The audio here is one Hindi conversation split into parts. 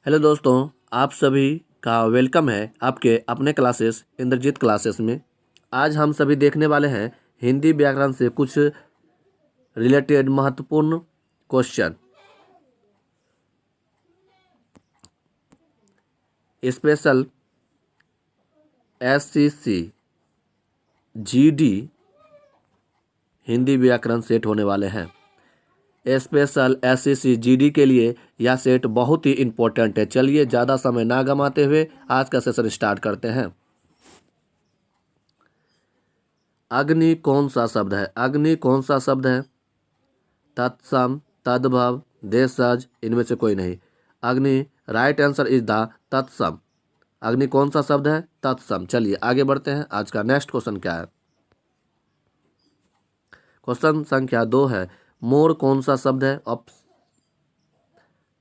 हेलो दोस्तों, आप सभी का वेलकम है आपके अपने क्लासेस इंद्रजीत क्लासेस में। आज हम सभी देखने वाले हैं हिंदी व्याकरण से कुछ रिलेटेड महत्वपूर्ण question. Special SCC GD Hindi व्याकरण सेट होने वाले हैं। स्पेशल SCC GD के लिए यह सेट बहुत ही इम्पोर्टेंट है। चलिए ज़्यादा समय ना गंवाते हुए आज का सेशन स्टार्ट करते हैं। अग्नि कौन सा शब्द है? अग्नि कौन सा शब्द है? तत्सम, तद्भव, देशज, इनमें से कोई नहीं। अग्नि राइट आंसर इज द तत्सम। अग्नि कौन सा शब्द है? तत्सम। चलिए आगे बढ़ते हैं। आज का नेक्स्ट क्वेश्चन क्या है? क्वेश्चन संख्या 2 है, मोर कौन सा शब्द है?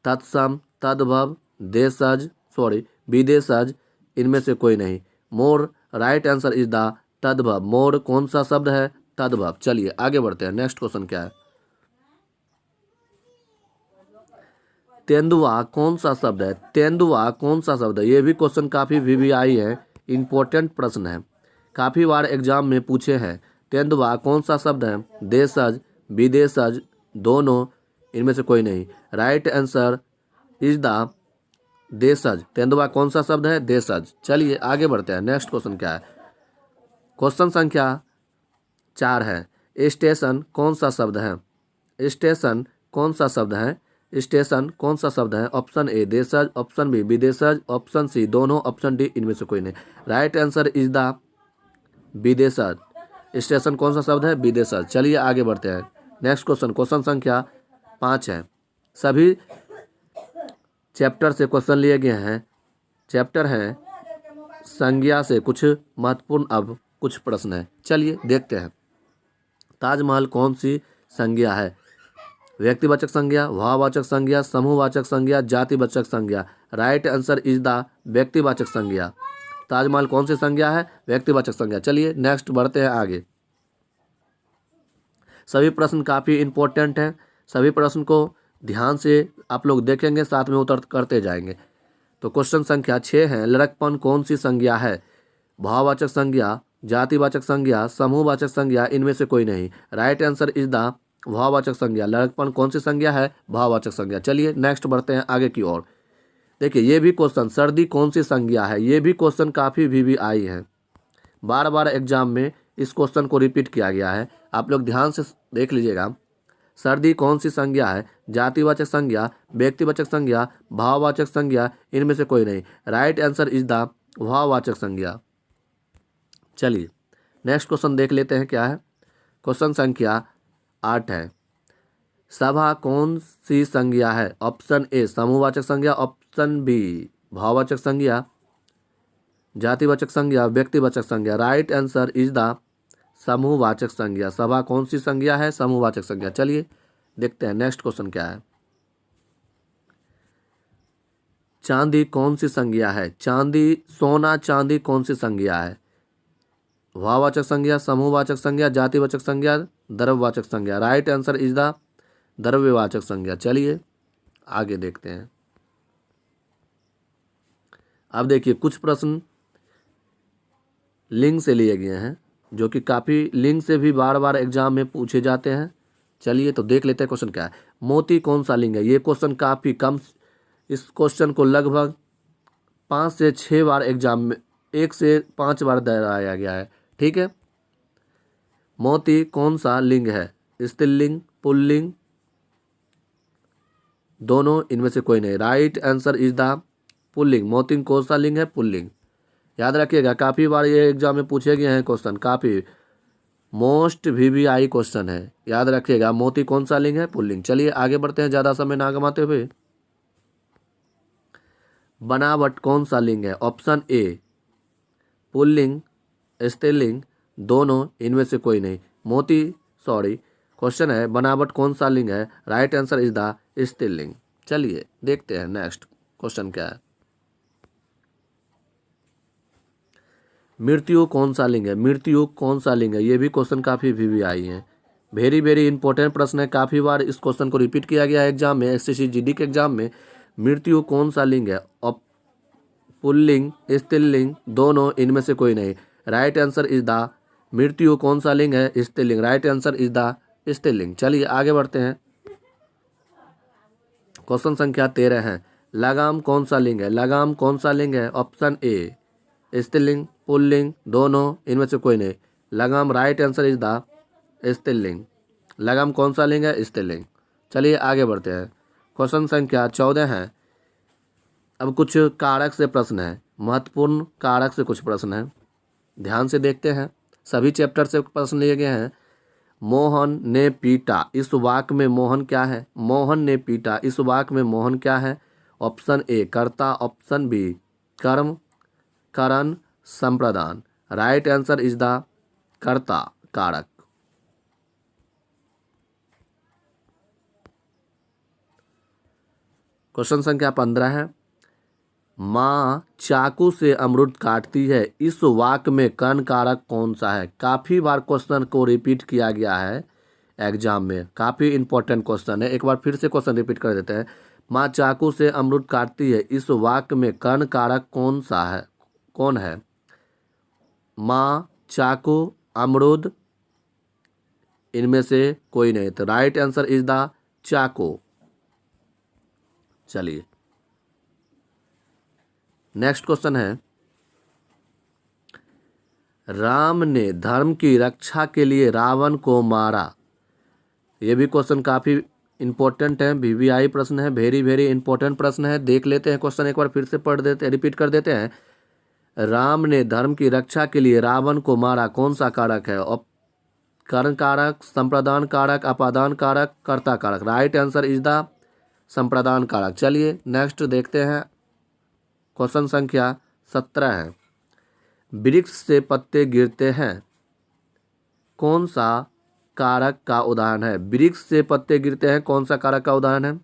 तत्सम, तद्भव, देशज, विदेशज, इनमें से कोई नहीं। मोर राइट आंसर इज द तद्भव। मोर कौन सा शब्द है? तद्भव। चलिए आगे बढ़ते हैं। नेक्स्ट क्वेश्चन क्या है? तेंदुआ कौन सा शब्द है? तेंदुआ कौन सा शब्द है? ये भी क्वेश्चन काफ़ी VVI है, इंपॉर्टेंट प्रश्न है, काफ़ी बार एग्जाम में पूछे हैं। तेंदुआ कौन सा शब्द है? देशज, विदेशज, दोनों, इनमें से कोई नहीं। राइट आंसर इज द देशज। तेंदुआ कौन सा शब्द है? देशज। चलिए आगे बढ़ते हैं। नेक्स्ट क्वेश्चन क्या है? क्वेश्चन संख्या 4 है, स्टेशन कौन सा शब्द है? स्टेशन कौन सा शब्द है? स्टेशन कौन सा शब्द है? ऑप्शन ए देशज, ऑप्शन बी विदेशज, ऑप्शन सी दोनों, ऑप्शन डी इनमें से कोई नहीं। राइट आंसर इज द विदेशज। स्टेशन कौन सा शब्द है? विदेशज। चलिए आगे बढ़ते हैं। नेक्स्ट क्वेश्चन, क्वेश्चन संख्या 5 है। सभी चैप्टर से क्वेश्चन लिए गए हैं। चैप्टर है संज्ञा से कुछ महत्वपूर्ण, अब कुछ प्रश्न है। चलिए देखते हैं। ताजमहल कौन सी संज्ञा है? व्यक्तिवाचक संज्ञा, भाववाचक संज्ञा, समूहवाचक संज्ञा, जातिवाचक संज्ञा। राइट आंसर इज द व्यक्तिवाचक संज्ञा। ताजमहल कौन सी संज्ञा है? व्यक्तिवाचक संज्ञा। चलिए नेक्स्ट बढ़ते हैं आगे। सभी प्रश्न काफ़ी इंपॉर्टेंट हैं। सभी प्रश्न को ध्यान से आप लोग देखेंगे, साथ में उत्तर करते जाएंगे। तो क्वेश्चन संख्या 6 है, लड़कपन कौन सी संज्ञा है? भाववाचक संज्ञा, जातिवाचक संज्ञा, समूहवाचक संज्ञा, इनमें से कोई नहीं। राइट आंसर इज द भाववाचक संज्ञा। लड़कपन कौन सी संज्ञा है? भाववाचक संज्ञा। चलिए नेक्स्ट बढ़ते हैं आगे की ओर। देखिए ये भी क्वेश्चन, सर्दी कौन सी संज्ञा है? ये भी क्वेश्चन काफ़ी VVI है, बार बार एग्जाम में इस क्वेश्चन को रिपीट किया गया है। आप लोग ध्यान से देख लीजिएगा। सर्दी कौन सी संज्ञा है? जातिवाचक संज्ञा, व्यक्तिवाचक संज्ञा, भाववाचक संज्ञा, इनमें से कोई नहीं। राइट आंसर इज द भाववाचक संज्ञा। चलिए नेक्स्ट क्वेश्चन देख लेते हैं क्या है। क्वेश्चन संख्या 8 है, सभा कौन सी संज्ञा है? ऑप्शन ए समूहवाचक संज्ञा, ऑप्शन बी भाववाचक संज्ञा, जातिवाचक संज्ञा, व्यक्तिवाचक संज्ञा। राइट आंसर इज द समूहवाचक संज्ञा। सभा कौन सी संज्ञा है? समूहवाचक संज्ञा। चलिए देखते हैं नेक्स्ट क्वेश्चन क्या है। चांदी कौन सी संज्ञा है? चांदी, सोना, चांदी कौन सी संज्ञा है? भाववाचक संज्ञा, समूहवाचक संज्ञा, जातिवाचक संज्ञा, द्रव्यवाचक संज्ञा। राइट आंसर इज द द्रव्यवाचक संज्ञा। चलिए आगे देखते हैं। अब देखिए कुछ प्रश्न लिंग से लिए गए हैं, जो कि काफ़ी लिंग से भी बार बार एग्जाम में पूछे जाते हैं। चलिए तो देख लेते हैं क्वेश्चन क्या है। मोती कौन सा लिंग है? ये क्वेश्चन काफ़ी कम, इस क्वेश्चन को लगभग 5 से 6 बार एग्जाम में, 1 से 5 बार दोहराया गया है। ठीक है, मोती कौन सा लिंग है? स्त्रीलिंग, पुल्लिंग, दोनों, इनमें से कोई नहीं। Right answer is the pulling. मोती कौन सा लिंग है? पुल्लिंग। याद रखिएगा, काफ़ी बार ये एग्जाम में पूछे गए हैं क्वेश्चन, काफ़ी मोस्ट VVI क्वेश्चन है। याद रखिएगा, मोती कौन सा लिंग है? पुल्लिंग। चलिए आगे बढ़ते हैं ज़्यादा समय ना गंवाते हुए। बनावट कौन सा लिंग है? ऑप्शन ए पुल्लिंग, स्त्रीलिंग, दोनों, इनमें से कोई नहीं। क्वेश्चन है बनावट कौन सा लिंग है? राइट आंसर इज द स्त्रीलिंग। चलिए देखते हैं नेक्स्ट क्वेश्चन क्या है। मृत्यु कौन सा लिंग है? मृत्यु कौन सा लिंग है? ये भी क्वेश्चन काफ़ी VVI है, वेरी इंपॉर्टेंट प्रश्न है। काफ़ी बार इस क्वेश्चन को रिपीट किया गया है एग्जाम में, SCC GD के एग्जाम में। मृत्यु कौन सा लिंग है? पुल्लिंग, स्त्रीलिंग, दोनों, इनमें से कोई नहीं। राइट आंसर इज द मृत्यु कौन सा लिंग है? स्त्रीलिंग। राइट आंसर इज द स्त्रीलिंग। चलिए आगे बढ़ते हैं। क्वेश्चन संख्या 13 है। लगाम कौन सा लिंग है? लगाम कौन सा लिंग है? ऑप्शन ए स्त्रीलिंग, पुल्लिंग, दोनों, इनमें से कोई नहीं। लगाम। राइट आंसर इज द स्त्रीलिंग। लगाम कौन सा लिंग है? स्त्रीलिंग। चलिए आगे बढ़ते हैं। क्वेश्चन संख्या 14 है। अब कुछ कारक से प्रश्न है, महत्वपूर्ण कारक से कुछ प्रश्न है, ध्यान से देखते हैं। सभी चैप्टर से प्रश्न लिए गए हैं। मोहन ने पीटा, इस वाक्य में मोहन क्या है? मोहन ने पीटा, इस वाक्य में मोहन क्या है? ऑप्शन ए कर्ता, ऑप्शन बी कर्म, करण, संप्रदान। राइट आंसर इज द कर्ता कारक। क्वेश्चन संख्या 15 है। माँ चाकू से अमरूद काटती है, इस वाक्य में कर्ण कारक कौन सा है? काफ़ी बार क्वेश्चन को रिपीट किया गया है एग्जाम में, काफ़ी इंपॉर्टेंट क्वेश्चन है। एक बार फिर से क्वेश्चन रिपीट कर देते हैं। माँ चाकू से अमरूद काटती है, इस वाक्य में कर्ण कारक कौन सा है? कौन है? माँ, चाकू, अमरूद, इनमें से कोई नहीं। तो राइट आंसर इज द चाकू। चलिए नेक्स्ट क्वेश्चन है। राम ने धर्म की रक्षा के लिए रावण को मारा। ये भी क्वेश्चन काफ़ी इंपॉर्टेंट है, वीवीआई प्रश्न है, वेरी वेरी इंपॉर्टेंट प्रश्न है। देख लेते हैं क्वेश्चन, एक बार फिर से पढ़ देते हैं, रिपीट कर देते हैं। राम ने धर्म की रक्षा के लिए रावण को मारा, कौन सा कारक है? कर्ण कारक, संप्रदान कारक, अपादान कारक, कर्ता कारक। राइट आंसर इज द संप्रदान कारक। चलिए नेक्स्ट देखते हैं। क्वेश्चन संख्या 17 है। वृक्ष से पत्ते गिरते हैं, कौन सा कारक का उदाहरण है? वृक्ष से पत्ते गिरते हैं, कौन सा कारक का उदाहरण है?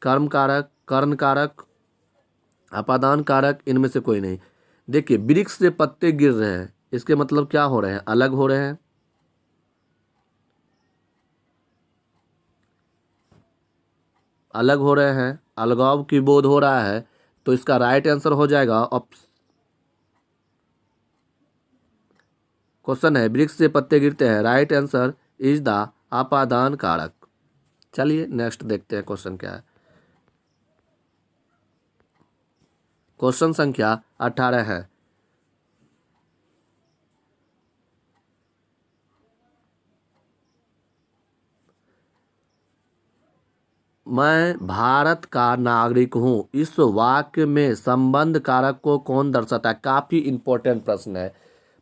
कर्म कारक, कर्ण कारक, अपादान कारक, इनमें से कोई नहीं। देखिए वृक्ष से पत्ते गिर रहे हैं, इसके मतलब क्या हो रहे हैं? अलग हो रहे हैं। अलग हो रहे हैं, अलगाव की बोध हो रहा है, तो इसका राइट आंसर हो जाएगा क्वेश्चन है वृक्ष से पत्ते गिरते हैं, राइट आंसर इज द अपादान कारक। चलिए नेक्स्ट देखते हैं क्वेश्चन क्या है। क्वेश्चन संख्या 18 है। मैं भारत का नागरिक हूँ, इस वाक्य में संबंध कारक को कौन दर्शाता है? काफी इंपॉर्टेंट प्रश्न है,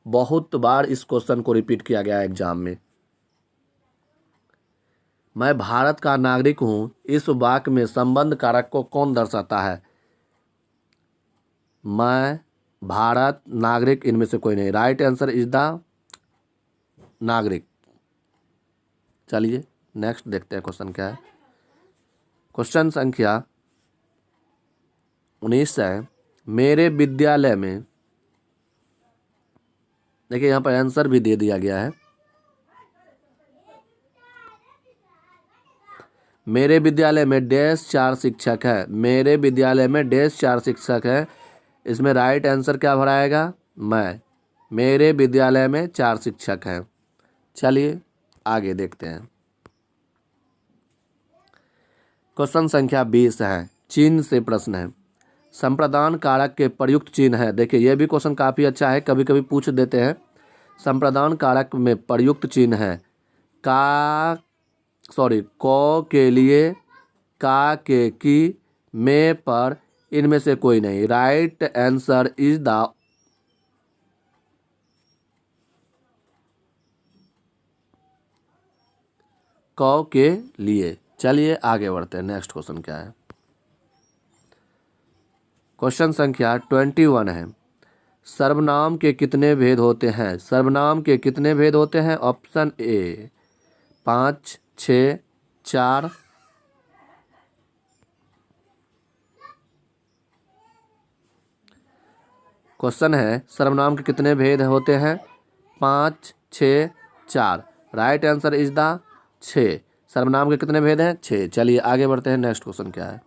बहुत बार इस क्वेश्चन को रिपीट किया गया है एग्जाम में। मैं भारत का नागरिक हूँ, इस वाक्य में संबंध कारक को कौन दर्शाता है? मैं, भारत, नागरिक, इनमें से कोई नहीं। राइट आंसर इज द नागरिक। चलिए नेक्स्ट देखते हैं क्वेश्चन क्या है। क्वेश्चन संख्या 19 है। मेरे विद्यालय में, देखिए यहाँ पर आंसर भी दे दिया गया है। मेरे विद्यालय में डैश 4 शिक्षक है। मेरे विद्यालय में डैश 4 शिक्षक है, इसमें राइट आंसर क्या भराएगा? मैं। मेरे विद्यालय में 4 शिक्षक हैं। चलिए आगे देखते हैं। क्वेश्चन संख्या 20 है। चिन्ह से प्रश्न है। संप्रदान कारक के प्रयुक्त चिन्ह है। देखिए यह भी क्वेश्चन काफ़ी अच्छा है, कभी कभी पूछ देते हैं। संप्रदान कारक में प्रयुक्त चिन्ह है क के लिए, का के की, में पर, इनमें से कोई नहीं। राइट आंसर इज द क के लिए। चलिए आगे बढ़ते हैं। नेक्स्ट क्वेश्चन क्या है। क्वेश्चन संख्या 21 है। सर्वनाम के कितने भेद होते हैं? सर्वनाम के कितने भेद होते हैं? Option A 5, 6, 4। क्वेश्चन है सर्वनाम के कितने भेद होते हैं? 5, 6, 4। Right answer is the 6। सर्वनाम के कितने भेद हैं? 6। चलिए आगे बढ़ते हैं। नेक्स्ट क्वेश्चन क्या है।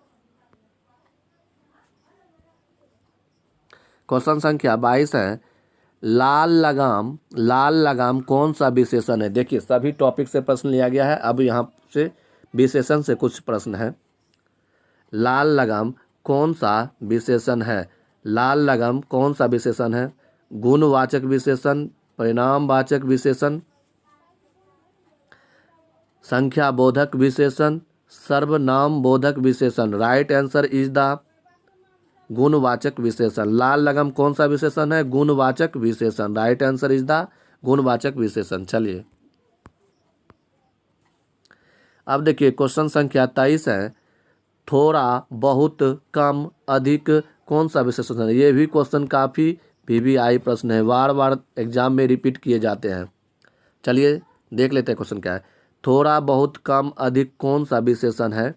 क्वेश्चन संख्या 22 है, लाल लगाम कौन सा विशेषण है। देखिए सभी टॉपिक से प्रश्न लिया गया है, अब यहाँ से विशेषण से कुछ प्रश्न है। लाल लगाम कौन सा विशेषण है। लाल लगाम कौन सा विशेषण है। गुणवाचक विशेषण, परिणामवाचक विशेषण, संख्या बोधक विशेषण, सर्वनाम बोधक विशेषण। राइट आंसर इज द गुणवाचक विशेषण। लाल लगाम कौन सा विशेषण है। गुणवाचक विशेषण। राइट आंसर इज द गुणवाचक विशेषण। चलिए अब देखिए क्वेश्चन संख्या 23 है, थोड़ा बहुत कम अधिक कौन सा विशेषण है। ये भी क्वेश्चन काफ़ी वीवीआई प्रश्न है, बार बार एग्जाम में रिपीट किए जाते हैं। चलिए देख लेते हैं क्वेश्चन क्या है। थोड़ा बहुत कम अधिक कौन सा विशेषण है।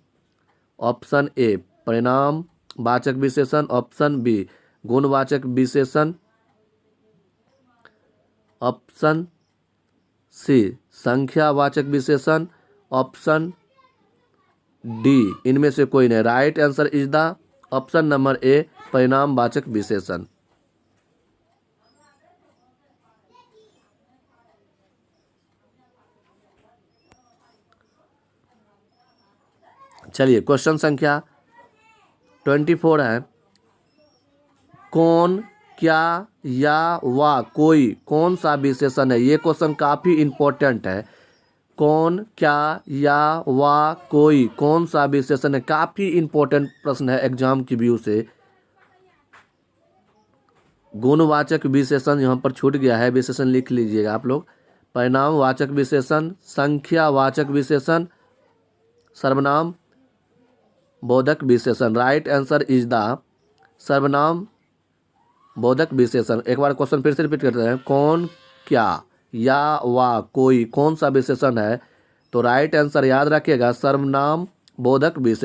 ऑप्शन ए परिणाम वाचक विशेषण, ऑप्शन बी गुणवाचक विशेषण, ऑप्शन सी संख्यावाचक विशेषण, ऑप्शन डी इनमें से कोई नहीं। Right answer is the option number A परिणामवाचक विशेषण। चलिए क्वेश्चन संख्या 24 है, कौन, क्या, या, वा, कोई कौन सा विशेषण है। ये क्वेश्चन काफी इंपॉर्टेंट है। कौन, क्या, या, वा, कोई कौन सा विशेषण है। काफी इंपॉर्टेंट प्रश्न है एग्जाम की व्यू से। गुणवाचक विशेषण यहाँ पर छूट गया है, विशेषण लिख लीजिएगा आप लोग। परिणामवाचक विशेषण, संख्यावाचक विशेषण, सर्वनाम बोधक विशेषण। राइट आंसर इज द सर्वनाम बोधक विशेषण। एक बार क्वेश्चन फिर से रिपीट करते हैं, कौन, क्या, या, वा, कोई कौन सा विशेषण है। तो राइट आंसर याद रखिएगा सर्वनाम बोधक विशेषण।